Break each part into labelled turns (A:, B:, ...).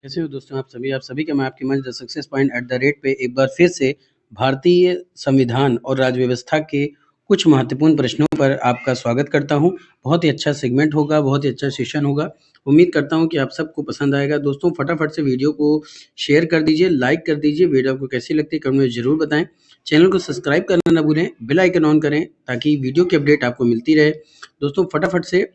A: कैसे हो दोस्तों आप सभी का मैं आपके मंच the success point at the rate पे एक बार फिर से भारतीय संविधान और राज्य व्यवस्था के कुछ महत्वपूर्ण प्रश्नों पर आपका स्वागत करता हूं। बहुत ही अच्छा सेगमेंट होगा, बहुत ही अच्छा सेशन होगा। उम्मीद करता हूं कि आप सबको पसंद आएगा। दोस्तों फटाफट से वीडियो को शेयर कर दीजिए, लाइक कर दीजिए। वीडियो आपको कैसी लगती है कमेंट में ज़रूर बताएं। चैनल को सब्सक्राइब करना ना भूलें, बेल आइकन ऑन करें ताकि वीडियो की अपडेट आपको मिलती रहे। दोस्तों फटाफट से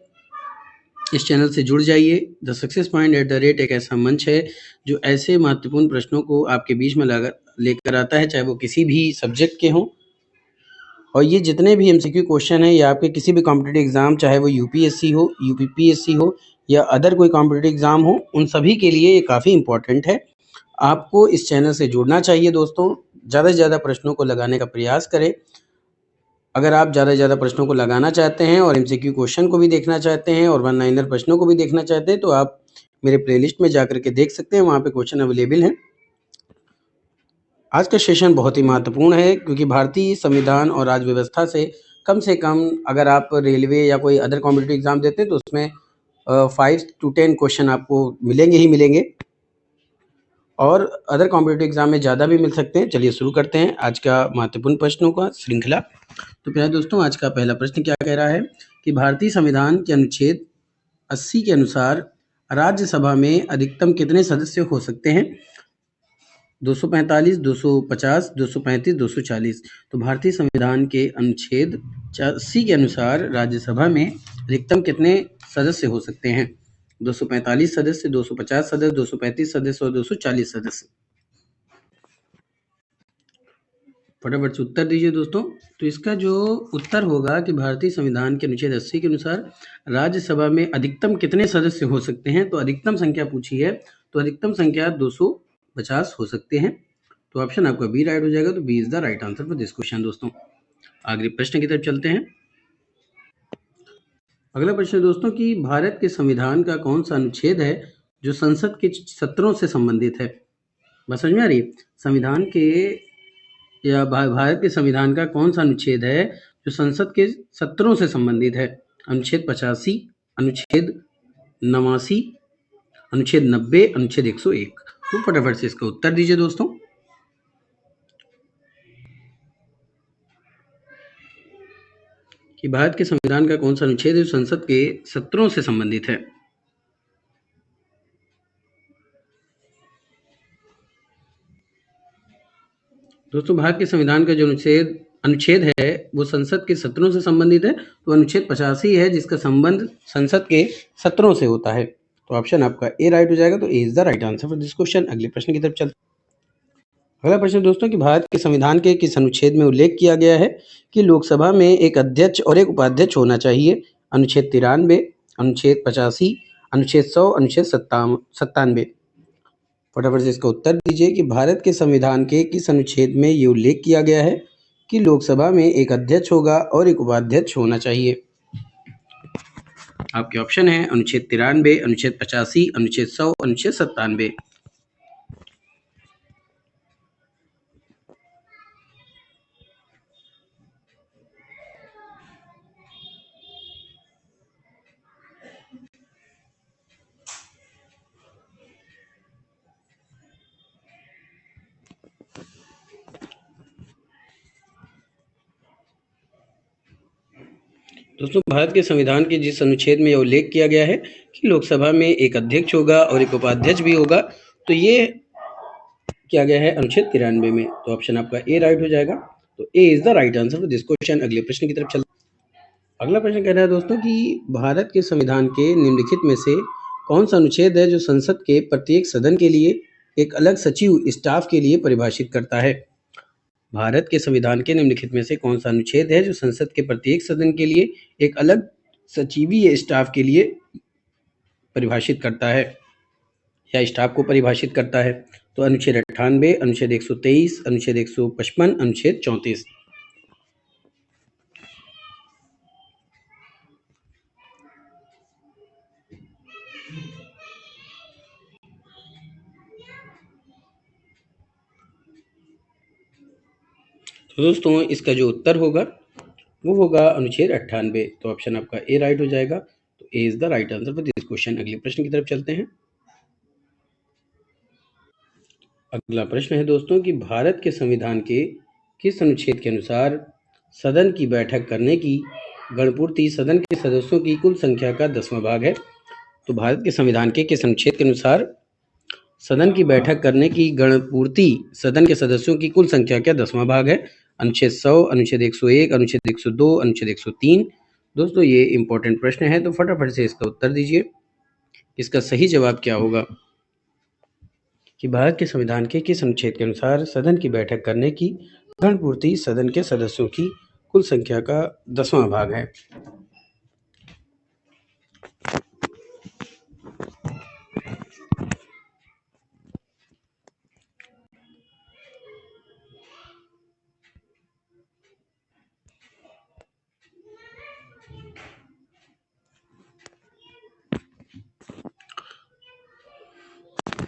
A: इस चैनल से जुड़ जाइए। The success point at the rate एक ऐसा मंच है जो ऐसे महत्वपूर्ण प्रश्नों को आपके बीच में लेकर आता है, चाहे वो किसी भी सब्जेक्ट के हों। और ये जितने भी एमसीक्यू क्वेश्चन हैं, या आपके किसी भी कॉम्पिटिटिव एग्जाम, चाहे वो यूपीएससी हो, यूपीपीएससी हो या अदर कोई कॉम्पिटिटिव एग्जाम हो, उन सभी के लिए ये काफ़ी इंपॉर्टेंट है। आपको इस चैनल से जुड़ना चाहिए। दोस्तों ज़्यादा से ज़्यादा प्रश्नों को लगाने का प्रयास करें। अगर आप ज़्यादा से ज़्यादा प्रश्नों को लगाना चाहते हैं और एमसीक्यू क्वेश्चन को भी देखना चाहते हैं और वन लाइनर प्रश्नों को भी देखना चाहते हैं, तो आप मेरे प्लेलिस्ट में जाकर के देख सकते हैं, वहाँ पे क्वेश्चन अवेलेबल हैं। आज का सेशन बहुत ही महत्वपूर्ण है क्योंकि भारतीय संविधान और राज्य व्यवस्था से कम अगर आप रेलवे या कोई अदर कॉम्पिटिटिव एग्जाम देते हैं तो उसमें 5 to 10 क्वेश्चन आपको मिलेंगे ही मिलेंगे, और अदर कॉम्पिटिटिव एग्जाम में ज़्यादा भी मिल सकते हैं। चलिए शुरू करते हैं आज का महत्वपूर्ण प्रश्नों का श्रृंखला। तो प्यारे दोस्तों, आज का पहला प्रश्न क्या कह रहा है कि भारतीय संविधान के अनुच्छेद 80 के अनुसार राज्यसभा में अधिकतम कितने सदस्य हो सकते हैं? 245, 250, 235, 240। तो भारतीय संविधान के अनुच्छेद 80 के अनुसार राज्यसभा में अधिकतम कितने सदस्य हो सकते हैं? 245 सदस्य, 250 सदस्य, 235 सदस्य और 240 सदस्य। फटाफट से उत्तर दीजिए दोस्तों। तो इसका जो उत्तर होगा कि भारतीय संविधान के अनुच्छेद 80 के अनुसार राज्यसभा में अधिकतम कितने सदस्य हो सकते हैं। तो अधिकतम संख्या पूछी है, तो अधिकतम संख्या 250 हो सकते हैं। तो ऑप्शन आपका बी राइट हो जाएगा। तो B is the right answer for this question. दोस्तों अगले प्रश्न की तरफ चलते हैं। अगला प्रश्न दोस्तों कि भारत के संविधान का कौन सा अनुच्छेद है जो संसद के सत्रों से संबंधित है? बात समझ में आ रही है? संविधान के या भारत के संविधान का कौन सा अनुच्छेद है जो संसद के सत्रों से संबंधित है? अनुच्छेद 85, अनुच्छेद 89, अनुच्छेद 90, अनुच्छेद 101। तो फटाफट से इसका उत्तर दीजिए दोस्तों। कि भारत के संविधान का कौन सा अनुच्छेद है जो संसद के सत्रों से संबंधित है? दोस्तों भारत के संविधान का जो अनुच्छेद है वो संसद के सत्रों से संबंधित है। तो अनुच्छेद 85 है जिसका संबंध संसद के सत्रों से होता है। तो ऑप्शन आपका ए राइट हो जाएगा। तो A is the right answer for this question. अगले प्रश्न की तरफ चलते। अगला प्रश्न दोस्तों कि भारत के संविधान के किस अनुच्छेद में उल्लेख किया गया है कि लोकसभा में एक अध्यक्ष और एक उपाध्यक्ष होना चाहिए? अनुच्छेद 93, अनुच्छेद 85, अनुच्छेद 100, अनुच्छेद 97। फटाफट से इसका उत्तर दीजिए कि भारत के संविधान के किस अनुच्छेद में ये उल्लेख किया गया है कि लोकसभा में एक अध्यक्ष होगा और एक उपाध्यक्ष होना चाहिए। आपके ऑप्शन है अनुच्छेद 93, अनुच्छेद 85, अनुच्छेद 100, अनुच्छेद 97। दोस्तों भारत के संविधान के जिस अनुच्छेद में यह उल्लेख किया गया है कि लोकसभा में एक अध्यक्ष होगा और एक उपाध्यक्ष भी होगा, तो ये किया गया है अनुच्छेद 93 में। तो ऑप्शन आपका ए राइट हो जाएगा। तो A is the right answer for this question. अगले प्रश्न की तरफ चलते। अगला प्रश्न कह रहा है दोस्तों कि भारत के संविधान के निम्नलिखित में से कौन सा अनुच्छेद है जो संसद के प्रत्येक सदन के लिए एक अलग सचिव स्टाफ के लिए परिभाषित करता है? भारत के संविधान के निम्नलिखित में से कौन सा अनुच्छेद है जो संसद के प्रत्येक सदन के लिए एक अलग सचिवीय स्टाफ के लिए परिभाषित करता है या स्टाफ को परिभाषित करता है? तो अनुच्छेद 98, अनुच्छेद 123, अनुच्छेद 155, अनुच्छेद 34। तो दोस्तों इसका जो उत्तर होगा वो होगा अनुच्छेद 98। तो ऑप्शन आपका ए राइट हो जाएगा। तो A is the right answer for this question. अगले प्रश्न की तरफ चलते हैं। अगला प्रश्न है दोस्तों कि भारत के संविधान के किस अनुच्छेद के अनुसार सदन की बैठक करने की गणपूर्ति सदन के सदस्यों की कुल संख्या का 10वां भाग है? तो भारत के संविधान के किस अनुच्छेद के अनुसार सदन की बैठक करने की गणपूर्ति सदन के सदस्यों की कुल संख्या का 10वां भाग है? अनुच्छेद 100, अनुच्छेद 101, अनुच्छेद 102, अनुच्छेद 103। दोस्तों ये इंपॉर्टेंट प्रश्न है, तो फटाफट से इसका उत्तर दीजिए। इसका सही जवाब क्या होगा कि भारत के संविधान के किस अनुच्छेद के अनुसार सदन की बैठक करने की गणपूर्ति सदन के सदस्यों की कुल संख्या का 10वां भाग है?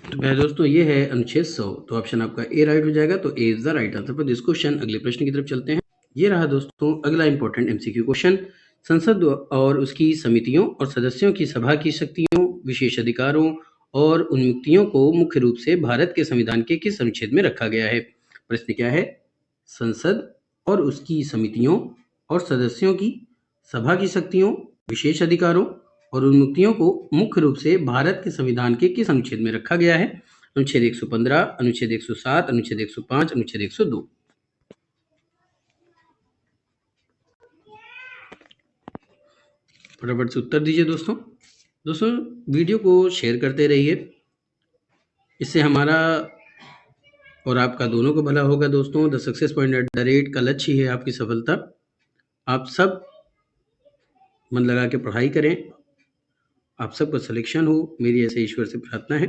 A: तो मेरे दोस्तों ये है अनुच्छेद 100, तो ऑप्शन आपका ए राइट हो जाएगा। तो A is the right answer for this question. अगले प्रश्न की तरफ चलते हैं। ये रहा दोस्तों अगला इंपॉर्टेंट एमसीक्यू क्वेश्चन। संसद और उसकी समितियों और सदस्यों की सभा की शक्तियों, विशेष अधिकारों और उन्मुक्तियों को मुख्य रूप से भारत के संविधान के किस अनुच्छेद में रखा गया है? प्रश्न क्या है? संसद और उसकी समितियों और सदस्यों की सभा की शक्तियों, विशेष अधिकारों और उन्मुक्तियों को मुख्य रूप से भारत के संविधान के किस अनुच्छेद में रखा गया है? अनुच्छेद 115, अनुच्छेद 107, अनुच्छेद 105, अनुच्छेद 102। फटाफट से उत्तर दीजिए दोस्तों। दोस्तों वीडियो को शेयर करते रहिए, इससे हमारा और आपका दोनों को भला होगा। दोस्तों the success point at the rate का लक्ष्य है आपकी सफलता। आप सब मन लगा के पढ़ाई करें, आप सबका सिलेक्शन हो, मेरी ऐसे ईश्वर से प्रार्थना है।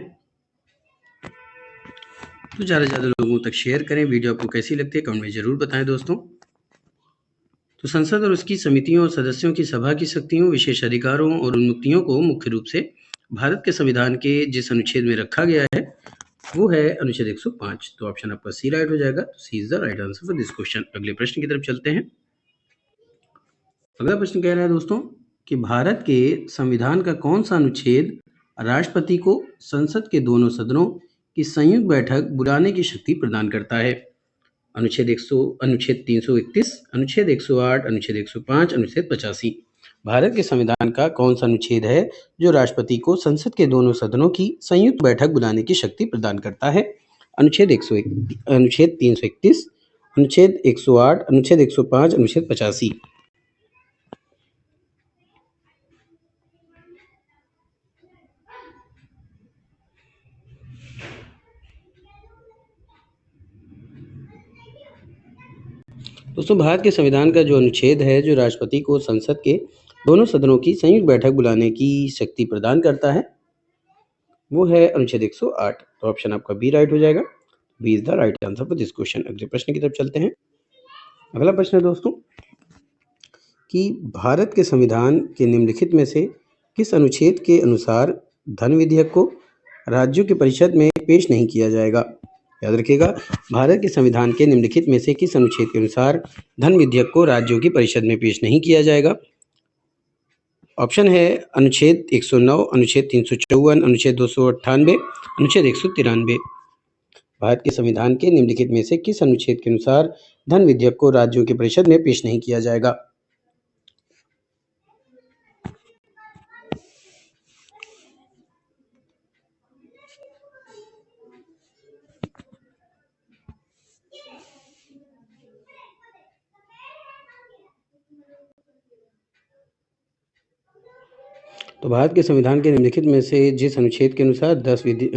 A: तो ज़्यादा से ज़्यादा लोगों तक शेयर करें। वीडियो आपको कैसी लगती है कमेंट में ज़रूर बताएं दोस्तों। तो संसद और उसकी समितियों और सदस्यों की सभा की शक्तियों, विशेष अधिकारों और उन्मुक्तियों को मुख्य रूप से भारत के संविधान के जिस अनुच्छेद में रखा गया है वो है अनुच्छेद 105। तो ऑप्शन आपका सी राइट हो जाएगा। C is the right answer for this question. अगले प्रश्न की तरफ चलते हैं। अगला प्रश्न कह रहा है दोस्तों कि भारत के संविधान का कौन सा अनुच्छेद राष्ट्रपति को संसद के दोनों सदनों की संयुक्त बैठक बुलाने की शक्ति प्रदान करता है? अनुच्छेद 331, अनुच्छेद 108, अनुच्छेद 105, अनुच्छेद 85। भारत के संविधान का कौन सा अनुच्छेद है जो राष्ट्रपति को संसद के दोनों सदनों की संयुक्त बैठक बुलाने की शक्ति प्रदान करता है? अनुच्छेद 101, अनुच्छेद 331, अनुच्छेद 108, अनुच्छेद 105, अनुच्छेद 85। दोस्तों भारत के संविधान का जो अनुच्छेद है जो राष्ट्रपति को संसद के दोनों सदनों की संयुक्त बैठक बुलाने की शक्ति प्रदान करता है वो है अनुच्छेद 108। तो ऑप्शन आपका बी राइट हो जाएगा। B is the right answer for this question. अगले प्रश्न की तरफ चलते हैं। अगला प्रश्न है दोस्तों कि भारत के संविधान के निम्नलिखित में से किस अनुच्छेद के अनुसार धन विधेयक को राज्यों की परिषद में पेश नहीं किया जाएगा? याद रखिएगा, भारत के संविधान के निम्नलिखित में से किस अनुच्छेद के अनुसार धन विधेयक को राज्यों की परिषद में पेश नहीं किया जाएगा? ऑप्शन है अनुच्छेद 109, अनुच्छेद 354, अनुच्छेद 298, अनुच्छेद 193। भारत के संविधान के निम्नलिखित में से किस अनुच्छेद के अनुसार धन विधेयक को राज्यों की परिषद में पेश नहीं किया जाएगा? तो भारत के संविधान के निम्नलिखित में से जिस अनुच्छेद के अनुसार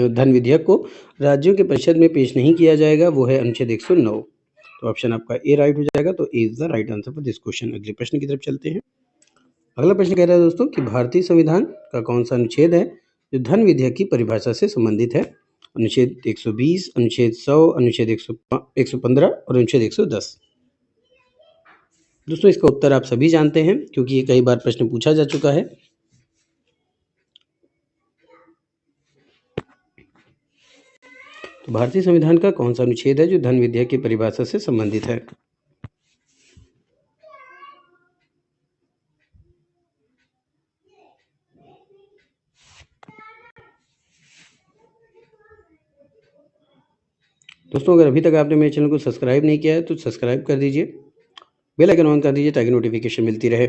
A: धन विधेयक को राज्यों की परिषद में पेश नहीं किया जाएगा वो है अनुच्छेद 109। तो ऑप्शन आपका ए राइट हो जाएगा। तो A is the right answer for this question. अगले प्रश्न की तरफ चलते हैं। अगला प्रश्न कह रहा है दोस्तों कि भारतीय संविधान का कौन सा अनुच्छेद है जो धन विधेयक की परिभाषा से संबंधित है? अनुच्छेद 120, अनुच्छेद 100, अनुच्छेद 115 और अनुच्छेद 110। दोस्तों इसका उत्तर आप सभी जानते हैं क्योंकि ये कई बार प्रश्न पूछा जा चुका है। तो भारतीय संविधान का कौन सा अनुच्छेद है जो धन विधेयक की परिभाषा से संबंधित है? दोस्तों अगर अभी तक आपने मेरे चैनल को सब्सक्राइब नहीं किया है तो सब्सक्राइब कर दीजिए, बेल आइकन ऑन कर दीजिए ताकि नोटिफिकेशन मिलती रहे।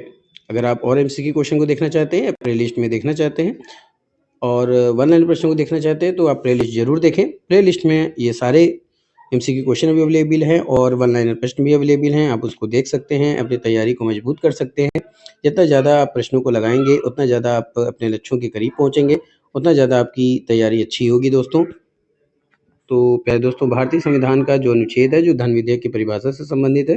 A: अगर आप और एमसीक्यू क्वेश्चन को देखना चाहते हैं या प्ले लिस्ट में देखना चाहते हैं और वन लाइन प्रश्नों को देखना चाहते हैं तो आप प्ले लिस्ट ज़रूर देखें। प्ले लिस्ट में ये सारे एमसीक्यू क्वेश्चन भी अवेलेबल हैं और वन लाइनर प्रश्न भी अवेलेबल हैं। आप उसको देख सकते हैं, अपनी तैयारी को मजबूत कर सकते हैं। जितना ज़्यादा आप प्रश्नों को लगाएंगे उतना ज़्यादा आप अपने लक्ष्यों के करीब पहुँचेंगे, उतना ज़्यादा आपकी तैयारी अच्छी होगी दोस्तों। तो प्यारे दोस्तों, भारतीय संविधान का जो अनुच्छेद है जो धन विधेयक की परिभाषा से संबंधित है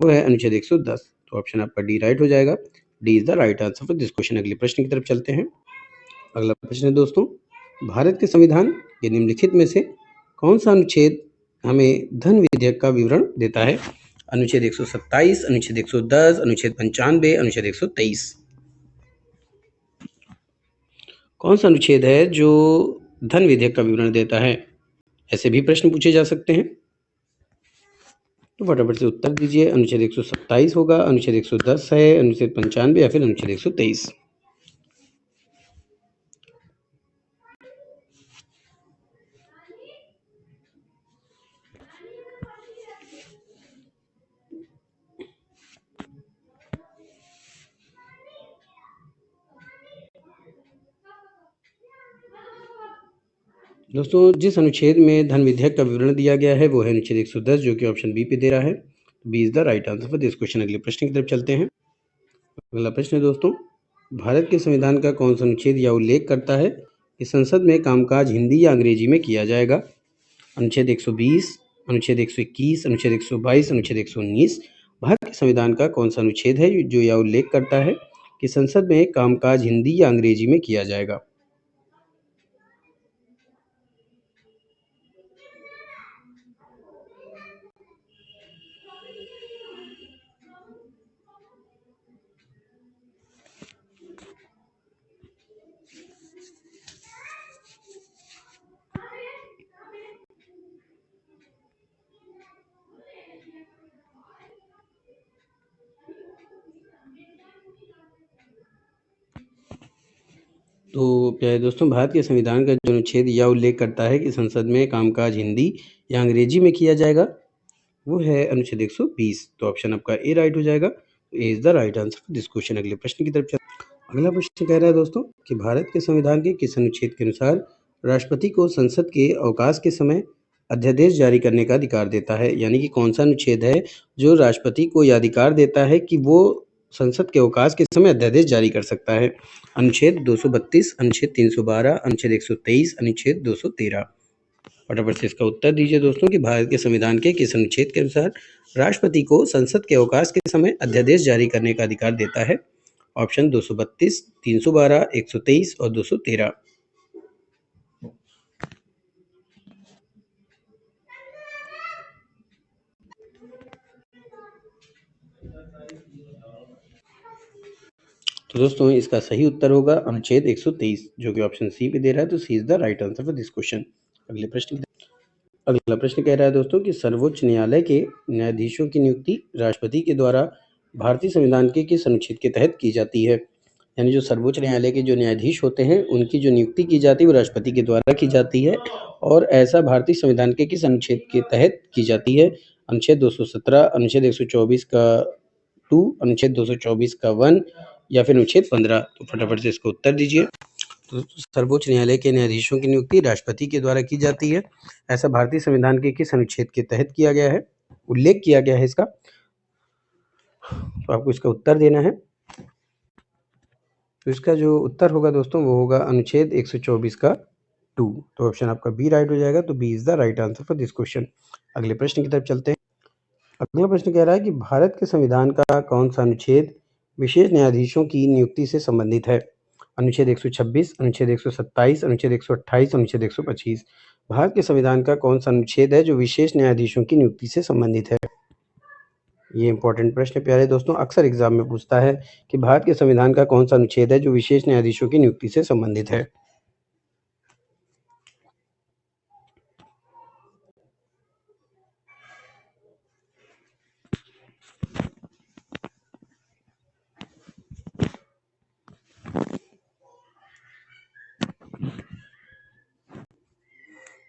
A: वो है अनुच्छेद 110। तो ऑप्शन आपका डी राइट हो जाएगा। D is the right answer for this question. अगले प्रश्न की तरफ चलते हैं। अगला प्रश्न है दोस्तों, भारत के संविधान के निम्नलिखित में से कौन सा अनुच्छेद हमें धन विधेयक का विवरण देता है? अनुच्छेद 127, अनुच्छेद 110, अनुच्छेद 95, अनुच्छेद 123। कौन सा अनुच्छेद है जो धन विधेयक का विवरण देता है? ऐसे भी प्रश्न पूछे जा सकते हैं, तो फटाफट से उत्तर दीजिए। अनुच्छेद 127 होगा, अनुच्छेद 110 है, अनुच्छेद 95 या फिर अनुच्छेद 123। दोस्तों जिस अनुच्छेद में धन विधेयक का विवरण दिया गया है वो है अनुच्छेद 110, जो कि ऑप्शन बी पे दे रहा है। B is the right answer for this question. अगले प्रश्न की तरफ चलते हैं। अगला प्रश्न है दोस्तों, भारत के संविधान का कौन सा अनुच्छेद या उल्लेख करता है कि संसद में कामकाज हिंदी या अंग्रेजी में किया जाएगा? अनुच्छेद 120, अनुच्छेद 121, अनुच्छेद 122, अनुच्छेद 119। भारत के संविधान का कौन सा अनुच्छेद है जो यह उल्लेख करता है कि संसद में कामकाज हिंदी या अंग्रेजी में किया जाएगा? तो प्यारे दोस्तों, भारत के संविधान का जो अनुच्छेद यह उल्लेख करता है कि संसद में कामकाज हिंदी या अंग्रेजी में किया जाएगा वो है अनुच्छेद 120। तो ऑप्शन आपका ए राइट हो जाएगा। A is the right answer for this question. अगले प्रश्न की तरफ चलते हैं। अगला प्रश्न कह रहा है दोस्तों कि भारत के संविधान के किस अनुच्छेद के अनुसार राष्ट्रपति को संसद के अवकाश के समय अध्यादेश जारी करने का अधिकार देता है? यानी कि कौन सा अनुच्छेद है जो राष्ट्रपति को यह अधिकार देता है कि वो संसद के अवकाश के समय अध्यादेश जारी कर सकता है? अनुच्छेद 232, अनुच्छेद 312, अनुच्छेद 123, अनुच्छेद 213। फटाफट से इसका उत्तर दीजिए दोस्तों कि भारत के संविधान के किस अनुच्छेद के अनुसार राष्ट्रपति को संसद के अवकाश के समय अध्यादेश जारी करने का अधिकार देता है? ऑप्शन 232, 312, 123 और 213। तो दोस्तों इसका सही उत्तर होगा अनुच्छेद 123, जो कि ऑप्शन सी पे दे रहा है। तो C is the right answer for this question. अगला प्रश्न कह रहा है दोस्तों कि सर्वोच्च न्यायालय के न्यायाधीशों की नियुक्ति राष्ट्रपति के द्वारा भारतीय संविधान के किस अनुच्छेद के तहत की जाती है? यानी जो सर्वोच्च न्यायालय के जो न्यायाधीश होते हैं उनकी जो नियुक्ति की जाती है वो राष्ट्रपति के द्वारा की जाती है, और ऐसा भारतीय संविधान के किस अनुच्छेद के तहत की जाती है? अनुच्छेद 217, अनुच्छेद 124 का 2, अनुच्छेद 224 का 1 या फिर अनुच्छेद 15। तो फटाफट से इसको उत्तर दीजिए। तो सर्वोच्च न्यायालय के न्यायाधीशों की नियुक्ति राष्ट्रपति के द्वारा की जाती है। ऐसा भारतीय संविधान के किस अनुच्छेद के तहत किया गया है, उल्लेख किया गया है इसका? तो आपको इसका उत्तर देना है। तो इसका जो उत्तर होगा दोस्तों वो होगा अनुच्छेद 124 का 2। तो ऑप्शन आपका बी राइट हो जाएगा। तो B is the right answer for this question. अगले प्रश्न की तरफ चलते हैं। अगला प्रश्न कह रहा है कि भारत के संविधान का कौन सा अनुच्छेद विशेष न्यायाधीशों की नियुक्ति से संबंधित है? अनुच्छेद 126, अनुच्छेद 127, अनुच्छेद 128, अनुच्छेद 125। भारत के संविधान का कौन सा अनुच्छेद है जो विशेष न्यायाधीशों की नियुक्ति से संबंधित है? ये इंपॉर्टेंट प्रश्न प्यारे दोस्तों, अक्सर एग्जाम में पूछता है कि भारत के संविधान का कौन सा अनुच्छेद है जो विशेष न्यायाधीशों की नियुक्ति से संबंधित है।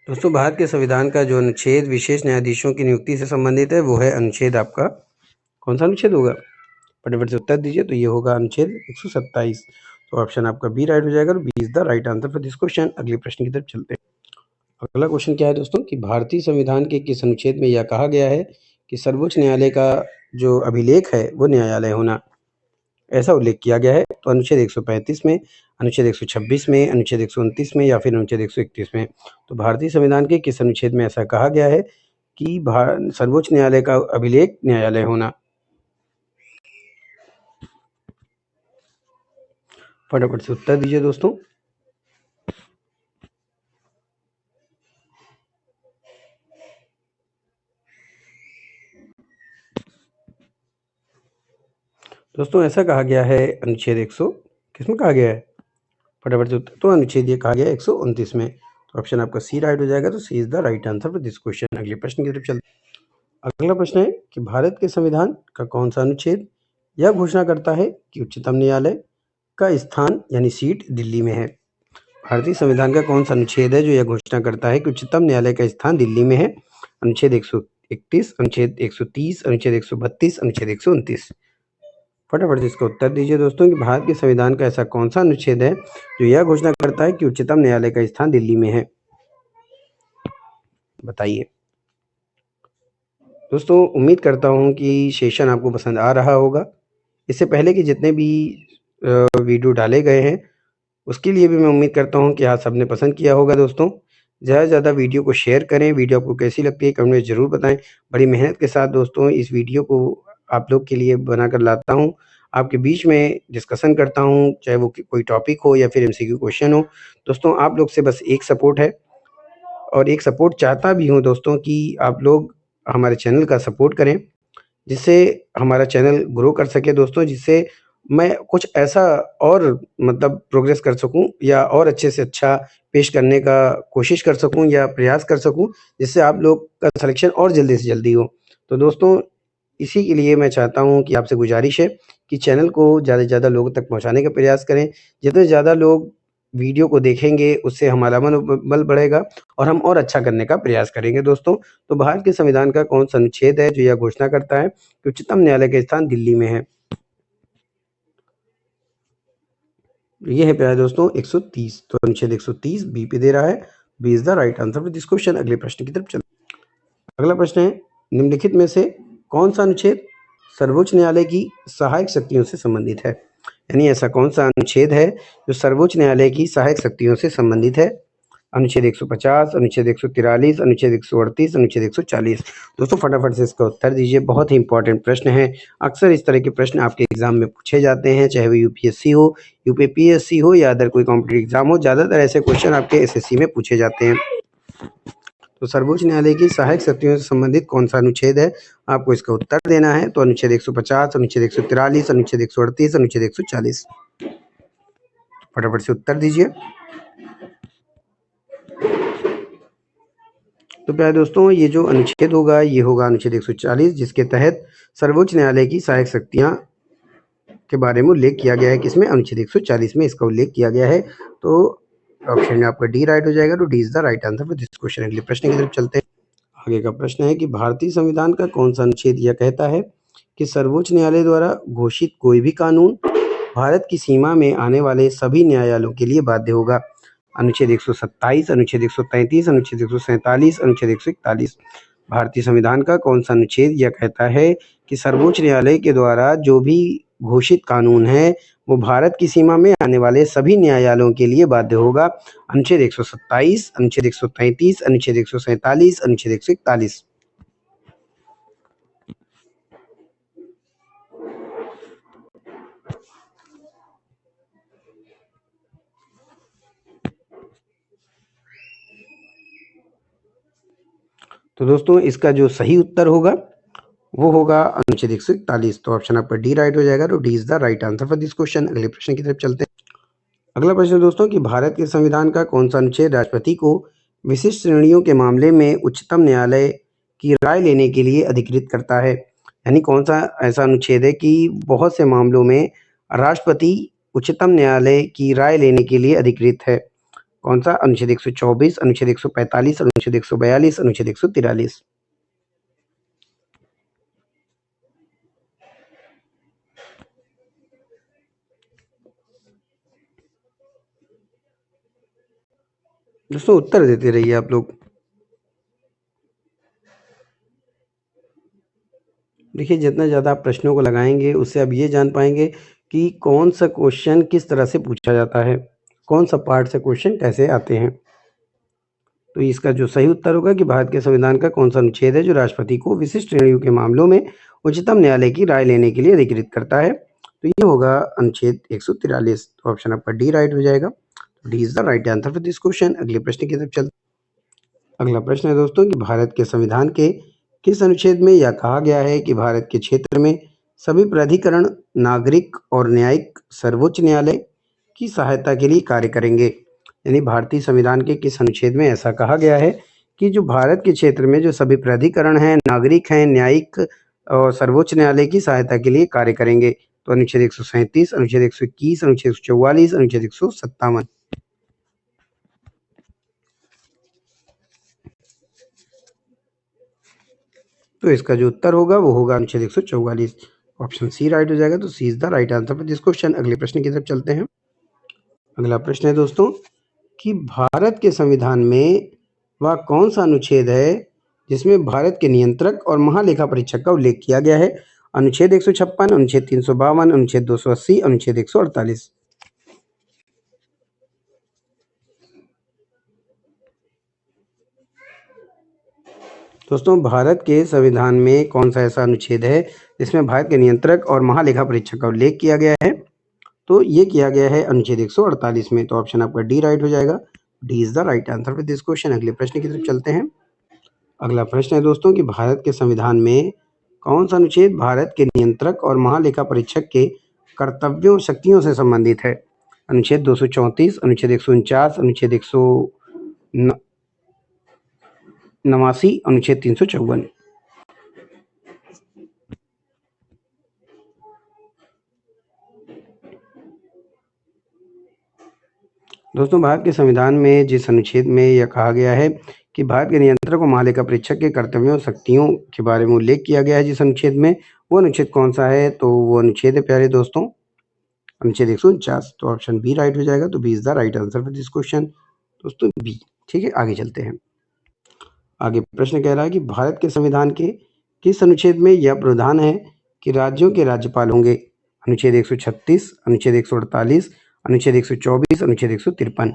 A: दोस्तों भारत के संविधान का जो अनुच्छेद विशेष न्यायाधीशों की नियुक्ति से संबंधित है वो है अनुच्छेद आपका कौन सा अनुच्छेद होगा? फटाफट से उत्तर दीजिए। तो ये होगा अनुच्छेद 127। तो ऑप्शन आपका बी राइट हो जाएगा। B is the right answer for this question. अगले प्रश्न की तरफ चलते हैं। अगला क्वेश्चन क्या है दोस्तों कि भारतीय संविधान के किस अनुच्छेद में यह कहा गया है कि सर्वोच्च न्यायालय का जो अभिलेख है वो न्यायालय होना, ऐसा उल्लेख किया गया है? तो अनुच्छेद 135 में, अनुच्छेद 126 में, अनुच्छेद 129 में या फिर अनुच्छेद 131 में। तो भारतीय संविधान के किस अनुच्छेद में ऐसा कहा गया है कि सर्वोच्च न्यायालय का अभिलेख न्यायालय होना? फटाफट से उत्तर दीजिए दोस्तों। दोस्तों ऐसा कहा गया है अनुच्छेद 100 किसमें कहा गया है? फटाफट से उत्तर। तो अनुच्छेद ये कहा गया है 129 में। तो ऑप्शन आपका सी राइट हो जाएगा। तो C is the right answer for this question. अगले प्रश्न की तरफ चलते हैं। अगला प्रश्न है कि भारत के संविधान का कौन सा अनुच्छेद यह घोषणा करता है कि उच्चतम न्यायालय का स्थान यानी सीट दिल्ली में है? भारतीय संविधान का कौन सा अनुच्छेद है जो यह घोषणा करता है कि उच्चतम न्यायालय का स्थान दिल्ली में है? अनुच्छेद 131, अनुच्छेद 130, अनुच्छेद 132, अनुच्छेद 129। फटाफट से इसका उत्तर दीजिए दोस्तों कि भारत के संविधान का ऐसा कौन सा अनुच्छेद है जो यह घोषणा करता है कि उच्चतम न्यायालय का स्थान दिल्ली में है? बताइए दोस्तों। उम्मीद करता हूँ कि सेशन आपको पसंद आ रहा होगा। इससे पहले कि जितने भी वीडियो डाले गए हैं उसके लिए भी मैं उम्मीद करता हूँ कि आप सबने पसंद किया होगा। दोस्तों ज़्यादा से ज़्यादा वीडियो को शेयर करें। वीडियो आपको कैसी लगती है कमेंट में ज़रूर बताएं। बड़ी मेहनत के साथ दोस्तों इस वीडियो को आप लोग के लिए बनाकर लाता हूँ, आपके बीच में डिस्कशन करता हूँ, चाहे वो कोई टॉपिक हो या फिर एमसीक्यू क्वेश्चन हो। दोस्तों आप लोग से बस एक सपोर्ट है और एक सपोर्ट चाहता भी हूँ दोस्तों कि आप लोग हमारे चैनल का सपोर्ट करें, जिससे हमारा चैनल ग्रो कर सके दोस्तों, जिससे मैं कुछ ऐसा और मतलब प्रोग्रेस कर सकूं या और अच्छे से अच्छा पेश करने का कोशिश कर सकूं या प्रयास कर सकूं, जिससे आप लोग का सिलेक्शन और जल्दी से जल्दी हो। तो दोस्तों इसी के लिए मैं चाहता हूं कि आपसे गुजारिश है कि चैनल को ज़्यादा से ज़्यादा लोगों तक पहुंचाने का प्रयास करें। जितने ज़्यादा लोग वीडियो को देखेंगे उससे हमारा मनोबल बढ़ेगा और हम और अच्छा करने का प्रयास करेंगे दोस्तों। तो भारत के संविधान का कौन सा अनुच्छेद है जो यह घोषणा करता है कि उच्चतम न्यायालय का स्थान दिल्ली में है? ये है प्यारे दोस्तों 130। तो अनुच्छेद 130 बी पे दे रहा है। B is the right answer for this question. अगले प्रश्न की तरफ चलते। अगला प्रश्न है निम्नलिखित में से कौन सा अनुच्छेद सर्वोच्च न्यायालय की सहायक शक्तियों से संबंधित है? यानी ऐसा कौन सा अनुच्छेद है जो सर्वोच्च न्यायालय की सहायक शक्तियों से संबंधित है? अनुच्छेद 150, अनुच्छेद 143, अनुच्छेद 138, अनुच्छेद 140। दोस्तों फटाफट से इसका उत्तर दीजिए। बहुत ही इंपॉर्टेंट प्रश्न है। अक्सर इस तरह के प्रश्न आपके एग्जाम में पूछे जाते हैं, चाहे वो यूपीएससी हो, यूपीपीएससी हो या अदर कोई कॉम्पिटिटिव एग्जाम हो। ज़्यादातर ऐसे क्वेश्चन आपके एसएससी में पूछे जाते हैं। तो सर्वोच्च न्यायालय की सहायक शक्तियों से संबंधित कौन सा अनुच्छेद है, आपको इसका उत्तर देना है। तो अनुच्छेद 150, अनुच्छेद 143, अनुच्छेद 138, अनुच्छेद 140। फटाफट से उत्तर दीजिए। तो प्यारे दोस्तों ये जो अनुच्छेद होगा ये होगा अनुच्छेद 140, जिसके तहत सर्वोच्च न्यायालय की सहायक शक्तियां के बारे में उल्लेख किया गया है। किसमें? अनुच्छेद 140 में इसका उल्लेख किया गया है। तो ऑप्शन में आपका डी राइट हो जाएगा। तो D is the right answer for this question. अगले प्रश्न की तरफ चलते हैं। आगे का प्रश्न है कि भारतीय संविधान का कौन सा अनुच्छेद यह कहता है कि सर्वोच्च न्यायालय द्वारा घोषित कोई भी कानून भारत की सीमा में आने वाले सभी न्यायालयों के लिए बाध्य होगा? अनुच्छेद 127, अनुच्छेद 133, अनुच्छेद 147, अनुच्छेद 141। भारतीय संविधान का कौन सा अनुच्छेद यह कहता है कि सर्वोच्च न्यायालय के द्वारा जो भी घोषित कानून है वो भारत की सीमा में आने वाले सभी न्यायालयों के लिए बाध्य होगा? अनुच्छेद 127, अनुच्छेद 133, अनुच्छेद 147, अनुच्छेद 141। तो दोस्तों इसका जो सही उत्तर होगा वो होगा अनुच्छेद 141। तो ऑप्शन आपका डी राइट हो जाएगा। तो D is the right answer for this question. अगले प्रश्न की तरफ चलते हैं। अगला प्रश्न दोस्तों कि भारत के संविधान का कौन सा अनुच्छेद राष्ट्रपति को विशिष्ट श्रेणियों के मामले में उच्चतम न्यायालय की राय लेने के लिए अधिकृत करता है? यानी कौन सा ऐसा अनुच्छेद है कि बहुत से मामलों में राष्ट्रपति उच्चतम न्यायालय की राय लेने के लिए अधिकृत है? कौन सा? अनुच्छेद 124, अनुच्छेद 145, अनुच्छेद 142, अनुच्छेद 143। दोस्तों उत्तर देते रहिए आप लोग। देखिए जितना ज़्यादा आप प्रश्नों को लगाएंगे उससे आप ये जान पाएंगे कि कौन सा क्वेश्चन किस तरह से पूछा जाता है, कौन सा पार्ट से क्वेश्चन कैसे आते हैं। तो इसका जो सही उत्तर होगा कि भारत के संविधान का कौन सा अनुच्छेद है जो राष्ट्रपति को विशिष्ट श्रेणियों के मामलों में उच्चतम न्यायालय की राय लेने के लिए अधिकृत करता है। तो ये होगा अनुच्छेद 143। तो ऑप्शन आपका डी राइट हो जाएगा। D is the right answer for this question. अगले प्रश्न की तरफ चलते। अगला प्रश्न है दोस्तों कि भारत के संविधान के किस अनुच्छेद में यह कहा गया है कि भारत के क्षेत्र में सभी प्राधिकरण नागरिक और न्यायिक सर्वोच्च न्यायालय की सहायता के लिए कार्य करेंगे। यानी भारतीय संविधान के किस अनुच्छेद में ऐसा कहा गया है कि जो भारत के क्षेत्र में जो सभी प्राधिकरण हैं, नागरिक हैं, न्यायिक और सर्वोच्च न्यायालय की सहायता के लिए कार्य करेंगे। तो अनुच्छेद 137, अनुच्छेद 121, अनुच्छेद 144, अनुच्छेद 157। तो इसका जो उत्तर होगा वो होगा अनुच्छेद 144। ऑप्शन सी राइट हो जाएगा। तो C is the right answer for this question. अगले प्रश्न की तरफ चलते हैं। अगला प्रश्न है दोस्तों कि भारत के संविधान में वह कौन सा अनुच्छेद है जिसमें भारत के नियंत्रक और महालेखा परीक्षक का उल्लेख किया गया है? अनुच्छेद 156, अनुच्छेद 352, अनुच्छेद 280, अनुच्छेद 148। दोस्तों भारत के संविधान में कौन सा ऐसा अनुच्छेद है जिसमें भारत के नियंत्रक और महालेखा परीक्षक का उल्लेख किया गया है? तो ये किया गया है अनुच्छेद 148 में। तो ऑप्शन आपका डी राइट हो जाएगा। D is the right answer for this question. अगले प्रश्न की तरफ चलते हैं। अगला प्रश्न है दोस्तों कि भारत के संविधान में कौन सा अनुच्छेद भारत के नियंत्रक और महालेखा परीक्षक के कर्तव्यों और शक्तियों से संबंधित है? अनुच्छेद 234, अनुच्छेद 149, अनुच्छेद 189, अनुच्छेद 354। दोस्तों भारत के संविधान में जिस अनुच्छेद में यह कहा गया है कि भारत के नियंत्रक और महालेखा परीक्षक के कर्तव्यों और शक्तियों के बारे में उल्लेख किया गया है जिस अनुच्छेद में, वो अनुच्छेद कौन सा है? तो वो अनुच्छेद है प्यारे दोस्तों अनुच्छेद 149। तो ऑप्शन बी राइट हो जाएगा। तो B is the right answer for this question दोस्तों, बी। ठीक है, आगे चलते हैं। आगे प्रश्न कह रहा है कि भारत के संविधान के किस अनुच्छेद में यह प्रावधान है कि राज्यों के राज्यपाल होंगे? अनुच्छेद 136, अनुच्छेद 148, अनुच्छेद 124, अनुच्छेद 153।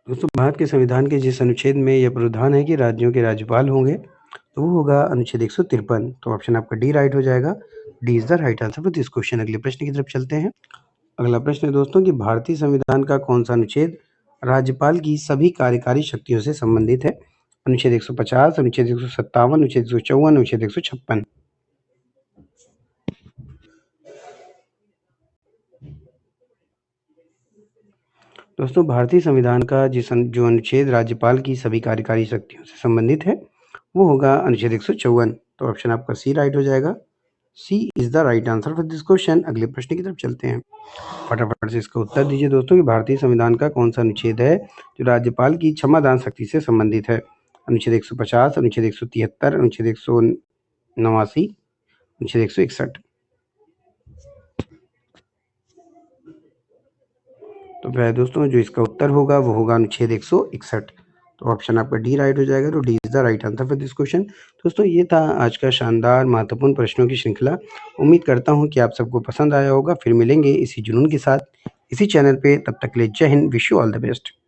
A: दोस्तों भारत के संविधान के जिस अनुच्छेद में यह प्रावधान है कि राज्यों के राज्यपाल होंगे, तो वो होगा अनुच्छेद 153। तो ऑप्शन आपका डी राइट हो जाएगा। D is the right answer for this question. अगले प्रश्न की तरफ चलते हैं। अगला प्रश्न है दोस्तों कि भारतीय संविधान का कौन सा अनुच्छेद राज्यपाल की सभी कार्यकारी शक्तियों से संबंधित है? अनुच्छेद 150, अनुच्छेद 157, अनुच्छेद 154, अनुच्छेद 156। दोस्तों भारतीय संविधान का जो अनुच्छेद राज्यपाल की सभी कार्यकारी शक्तियों से संबंधित है वो होगा अनुच्छेद 154। तो ऑप्शन आपका सी राइट हो जाएगा। C is the right answer for this question. अगले प्रश्न की तरफ चलते हैं। फटाफट से इसका उत्तर दीजिए दोस्तों कि भारतीय संविधान का कौन सा अनुच्छेद है जो राज्यपाल की क्षमादान शक्ति से संबंधित है? अनुच्छेद 150, अनुच्छेद 173, अनुच्छेद 189, अनुच्छेद 161। तो प्यारे दोस्तों जो इसका उत्तर होगा वो होगा अनुच्छेद 161। तो ऑप्शन आपका डी राइट हो जाएगा। तो D is the right answer for this question. दोस्तों ये था आज का शानदार महत्वपूर्ण प्रश्नों की श्रृंखला। उम्मीद करता हूँ कि आप सबको पसंद आया होगा। फिर मिलेंगे इसी जुनून के साथ इसी चैनल पे। तब तक के लिए जय Hind. Wish you all the best.